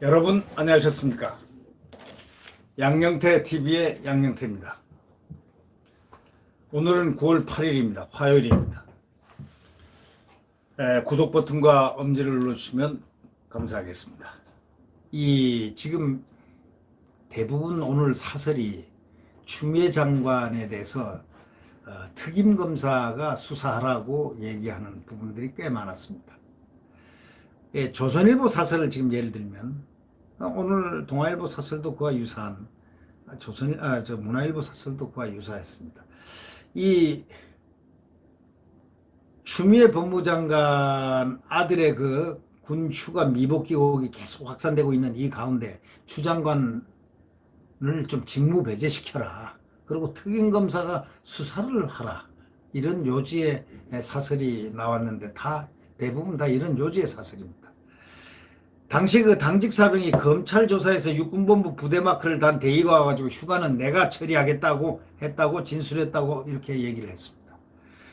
여러분 안녕하셨습니까? 양영태 TV의 양영태입니다. 오늘은 9월 8일입니다. 화요일입니다. 구독 버튼과 엄지를 눌러주시면 감사하겠습니다. 지금 대부분 오늘 사설이 추미애 장관에 대해서 특임 검사가 수사하라고 얘기하는 부분들이 꽤 많았습니다. 조선일보 사설을 지금 예를 들면 오늘 동아일보 사설도 그와 유사한 문화일보 사설도 그와 유사했습니다. 이 추미애 법무장관 아들의 그 군 휴가 미복귀 의혹이 계속 확산되고 있는 이 가운데 추 장관을 좀 직무 배제시켜라. 그리고 특임검사가 수사를 하라. 이런 요지의 사설이 나왔는데 대부분 다 이런 요지의 사설입니다. 당시 그 당직 사병이 검찰 조사에서 육군본부 부대마크를 단 대의가 와가지고 휴가는 내가 처리하겠다고 했다고 진술했다고 이렇게 얘기를 했습니다.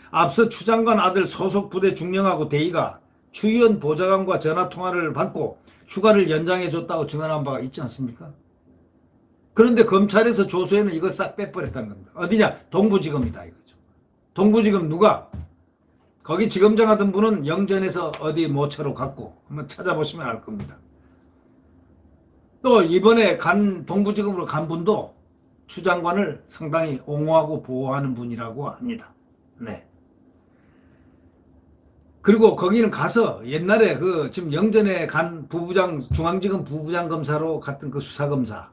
앞서 추 장관 아들 소속 부대 중령하고 대의가 추 의원 보좌관과 전화통화를 받고 휴가를 연장해줬다고 증언한 바가 있지 않습니까? 그런데 검찰에서 조서에는 이걸 싹 빼버렸다는 겁니다. 어디냐? 동부지검이다 이거죠. 동부지검 누가? 거기 지검장 하던 분은 영전에서 어디 모처로 갔고 한번 찾아보시면 알 겁니다. 또 이번에 동부지검으로 간 분도 추 장관을 상당히 옹호하고 보호하는 분이라고 합니다. 네. 그리고 거기는 가서 옛날에 지금 영전에 간 중앙지검 부부장 검사로 갔던 그 수사검사,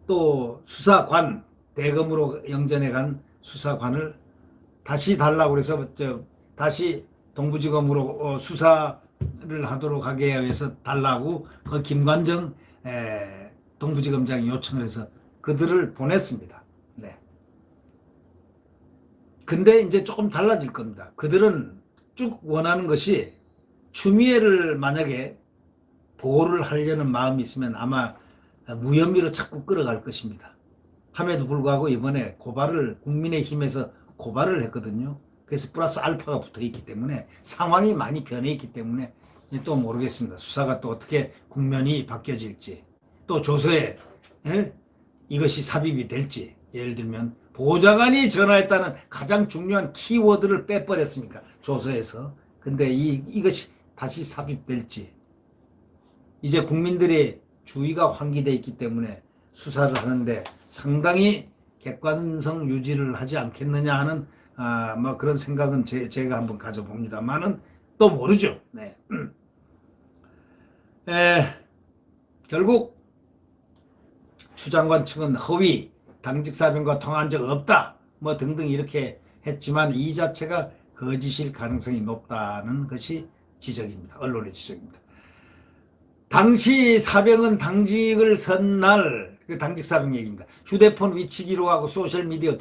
또 수사관, 대검으로 영전에 간 수사관을 다시 달라고 그래서 다시 동부지검으로 수사를 하도록 하기 위해서 달라고 그 김관정 동부지검장이 요청을 해서 그들을 보냈습니다. 네. 근데 이제 조금 달라질 겁니다. 그들은 쭉 원하는 것이 추미애를 만약에 보호를 하려는 마음이 있으면 아마 무혐의로 자꾸 끌어갈 것입니다. 함에도 불구하고 이번에 국민의힘에서 고발을 했거든요. 그래서 플러스 알파가 붙어 있기 때문에 상황이 많이 변해 있기 때문에 또 모르겠습니다. 수사가 또 어떻게 국면이 바뀌어질지, 또 조서에 이것이 삽입이 될지. 예를 들면 보좌관이 전화했다는 가장 중요한 키워드를 빼버렸으니까 조서에서. 근데 이것이 다시 삽입될지. 이제 국민들의 주의가 환기되어 있기 때문에 수사를 하는데 상당히 객관성 유지를 하지 않겠느냐 하는 뭐 그런 생각은 제가 한번 가져봅니다만은 또 모르죠. 네. 결국 추 장관 측은 허위, 당직 사병과 통화한 적 없다, 뭐 등등 이렇게 했지만 이 자체가 거짓일 가능성이 높다는 것이 지적입니다. 언론의 지적입니다. 당시 사병은 당직을 선 날, 그 당직 사병 얘기입니다. 휴대폰 위치 기록하고 소셜미디어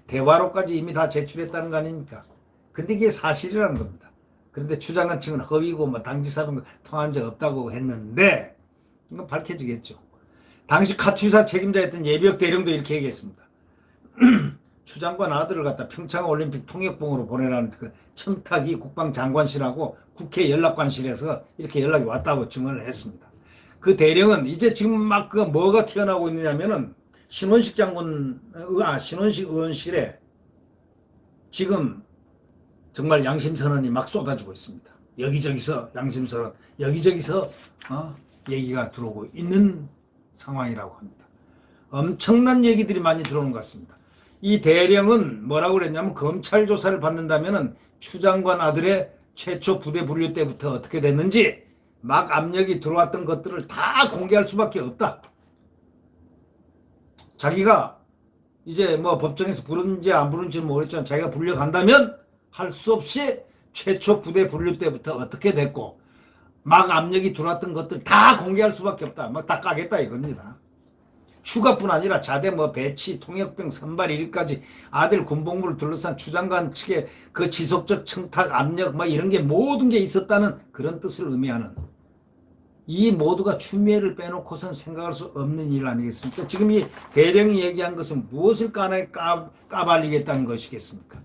대화로까지 이미 다 제출했다는 거 아닙니까? 근데 이게 사실이라는 겁니다. 그런데 추 장관 측은 허위고 뭐 당직 사병과 통화한 적 없다고 했는데 이건 밝혀지겠죠. 당시 카투사 책임자였던 예비역 대령도 이렇게 얘기했습니다. 추 장관 아들을 갖다 평창올림픽 통역봉으로 보내라는 그 청탁이 국방장관실하고 국회 연락관실에서 이렇게 연락이 왔다고 증언을 했습니다. 그 대령은 이제 지금 막 뭐가 튀어나오고 있느냐면은 신원식 의원실에 지금 정말 양심선언이 막 쏟아지고 있습니다. 여기저기서 양심선언, 여기저기서 얘기가 들어오고 있는 상황이라고 합니다. 엄청난 얘기들이 많이 들어오는 것 같습니다. 이 대령은 뭐라고 그랬냐면 검찰 조사를 받는다면은 추 장관 아들의 최초 부대 분류 때부터 어떻게 됐는지 막 압력이 들어왔던 것들을 다 공개할 수밖에 없다. 자기가 이제 뭐 법정에서 부른지 안 부른지 모르겠지만 자기가 불려간다면 할 수 없이 최초 부대 분류 때부터 어떻게 됐고 막 압력이 들어왔던 것들 다 공개할 수밖에 없다. 막 다 까겠다 이겁니다. 휴가뿐 아니라 자대 배치, 통역병 선발 일까지 아들 군복무를 둘러싼 추 장관 측의 그 지속적 청탁, 압력 이런 게 모든 게 있었다는 그런 뜻을 의미하는, 이 모두가 추미애를 빼놓고선 생각할 수 없는 일 아니겠습니까? 지금 이 대령이 얘기한 것은 무엇을 까발리겠다는 것이겠습니까?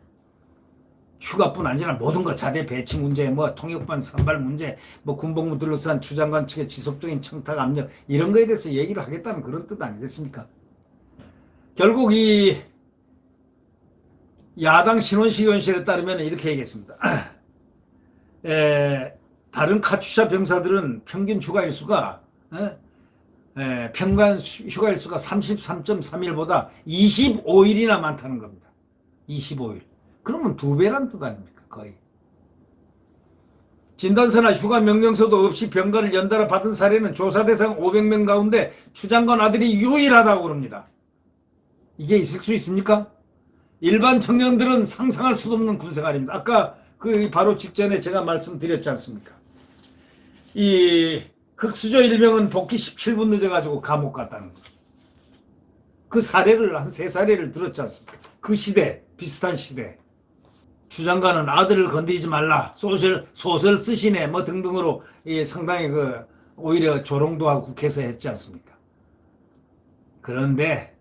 휴가뿐 아니라 모든 것 자대 배치 문제, 뭐 통역반 선발 문제, 뭐 군복무 둘러싼 추 장관 측의 지속적인 청탁 압력 이런 거에 대해서 얘기를 하겠다는 그런 뜻 아니겠습니까? 결국 이 야당 신원식 의원실에 따르면 이렇게 얘기했습니다. 다른 카투샤 병사들은 평균 휴가일수가 평균 휴가일수가 33.3일보다 25일이나 많다는 겁니다. 25일. 그러면 2배란 뜻 아닙니까? 거의. 진단서나 휴가 명령서도 없이 병가를 연달아 받은 사례는 조사 대상 500명 가운데 추 장관 아들이 유일하다고 그럽니다. 이게 있을 수 있습니까? 일반 청년들은 상상할 수도 없는 군생활입니다. 아까 그 바로 직전에 제가 말씀드렸지 않습니까? 이 흑수저 일병은 복귀 17분 늦어가지고 감옥 갔다는 거. 그 사례를 한 3사례를 들었지 않습니까? 그 시대, 비슷한 시대. 추 장관은 아들을 건드리지 말라, 소설 쓰시네, 뭐 등등으로 상당히 오히려 조롱도 하고 국회에서 했지 않습니까? 그런데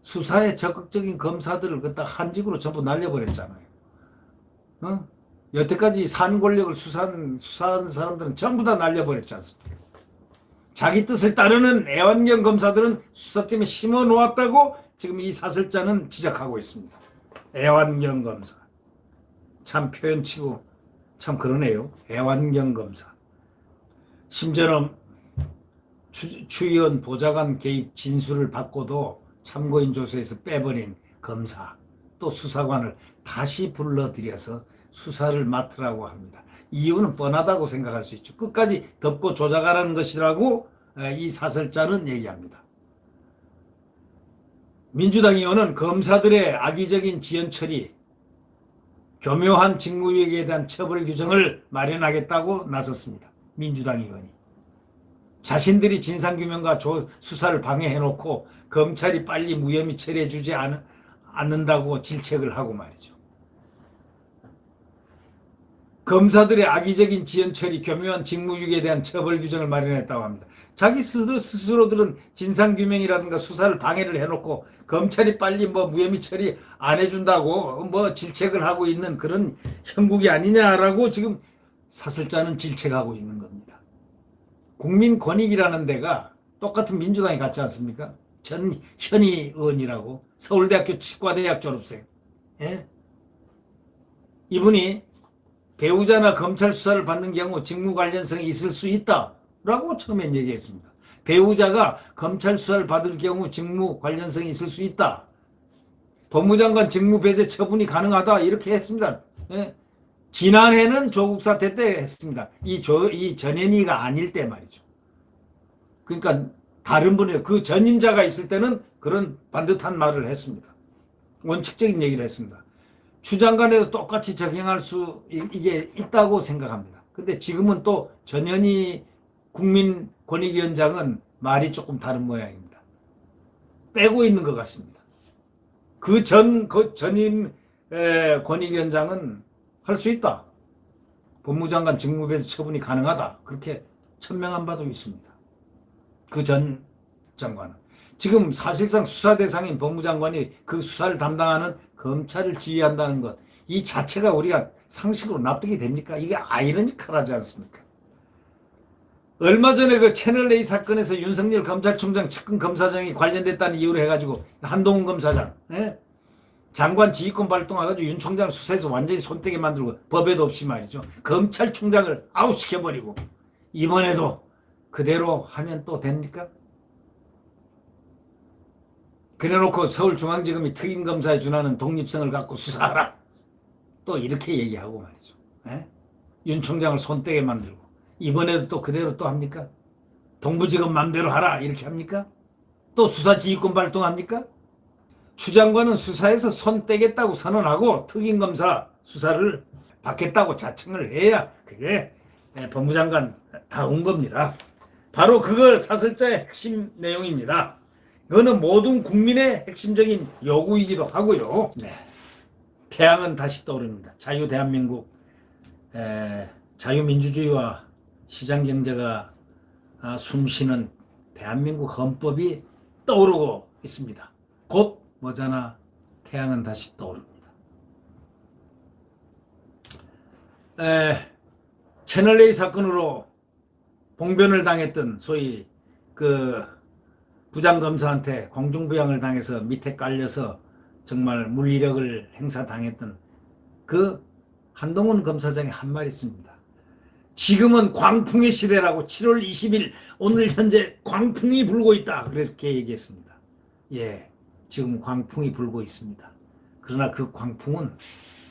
수사에 적극적인 검사들을 그딱 한직으로 전부 날려버렸잖아요. 어? 여태까지 산 권력을 수사한 사람들은 전부 다 날려버렸지 않습니까? 자기 뜻을 따르는 애완견 검사들은 수사 때문에 심어 놓았다고 지금 이 사설자는 지적하고 있습니다. 애완견 검사. 참 표현치고 참 그러네요. 애완견 검사. 심지어는 추 의원 보좌관 개입 진술을 받고도 참고인 조서에서 빼버린 검사 또 수사관을 다시 불러들여서 수사를 맡으라고 합니다. 이유는 뻔하다고 생각할 수 있죠. 끝까지 덮고 조작하라는 것이라고 이 사설자는 얘기합니다. 민주당 의원은 검사들의 악의적인 지연 처리, 교묘한 직무유기에 대한 처벌 규정을 마련하겠다고 나섰습니다. 민주당 의원이. 자신들이 진상규명과 수사를 방해해놓고 검찰이 빨리 무혐의 처리해주지 않는다고 질책을 하고 말이죠. 검사들의 악의적인 지연 처리, 교묘한 직무유기에 대한 처벌 규정을 마련했다고 합니다. 자기 스스로들은 진상규명이라든가 수사를 방해를 해놓고 검찰이 빨리 무혐의 처리 안 해준다고 질책을 하고 있는 그런 형국이 아니냐라고 지금 사설자는 질책하고 있는 겁니다. 국민권익이라는 데가 똑같은 민주당이 같지 않습니까? 전현희 의원이라고 서울대학교 치과대학 졸업생. 예? 이분이 배우자나 검찰 수사를 받는 경우 직무 관련성이 있을 수 있다라고 처음엔 얘기했습니다. 배우자가 검찰 수사를 받을 경우 직무 관련성이 있을 수 있다. 법무장관 직무 배제 처분이 가능하다 이렇게 했습니다. 예? 지난해는 조국 사태 때 했습니다. 이 전현희가 아닐 때 말이죠. 그러니까 다른 분이에요. 그 전임자가 있을 때는 그런 반듯한 말을 했습니다. 원칙적인 얘기를 했습니다. 추 장관에도 똑같이 적용할 수 이게 있다고 생각합니다. 근데 지금은 또 전현희 국민권익위원장은 말이 조금 다른 모양입니다. 빼고 있는 것 같습니다. 그 전임 권익위원장은 할 수 있다. 법무장관 직무배제 처분이 가능하다. 그렇게 천명한 바도 있습니다. 그 전 장관은. 지금 사실상 수사 대상인 법무장관이 그 수사를 담당하는 검찰을 지휘한다는 것, 이 자체가 우리가 상식으로 납득이 됩니까? 이게 아이러니컬하지 않습니까? 얼마 전에 그 채널A 사건에서 윤석열 검찰총장 측근 검사장이 관련됐다는 이유로 해가지고 한동훈 검사장, 장관 지휘권 발동해가지고 윤 총장을 수사해서 완전히 손떼게 만들고 법에도 없이 말이죠. 검찰총장을 아웃시켜버리고 이번에도 그대로 하면 또 됩니까? 그래놓고 서울중앙지검이 특임검사에 준하는 독립성을 갖고 수사하라. 또 이렇게 얘기하고 말이죠. 윤 총장을 손떼게 만들고 이번에도 또 그대로 또 합니까? 동부지검 맘대로 하라 이렇게 합니까? 또 수사지휘권 발동합니까? 추 장관은 수사에서 손 떼겠다고 선언하고 특임검사 수사를 받겠다고 자청을 해야 그게 법무장관 다운 겁니다. 바로 그걸 사설자의 핵심 내용입니다. 이거는 모든 국민의 핵심적인 요구이기도 하고요. 태양은 다시 떠오릅니다. 자유대한민국, 자유민주주의와 시장경제가 숨쉬는 대한민국 헌법이 떠오르고 있습니다. 곧 머지않아 태양은 다시 떠오릅니다. 채널A 사건으로 봉변을 당했던 소위 그 부장검사한테 공중부양을 당해서 밑에 깔려서 정말 물리력을 행사당했던 그 한동훈 검사장이 한 말이 있습니다. 지금은 광풍의 시대라고. 7월 20일 오늘 현재 광풍이 불고 있다. 그래서 그렇게 얘기했습니다. 예, 지금 광풍이 불고 있습니다. 그러나 그 광풍은,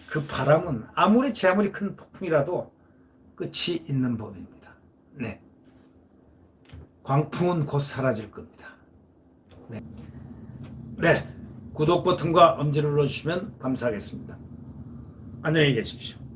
그 바람은 아무리 큰 폭풍이라도 끝이 있는 법입니다. 네, 광풍은 곧 사라질 겁니다. 네, 네, 구독 버튼과 엄지를 눌러주시면 감사하겠습니다. 안녕히 계십시오.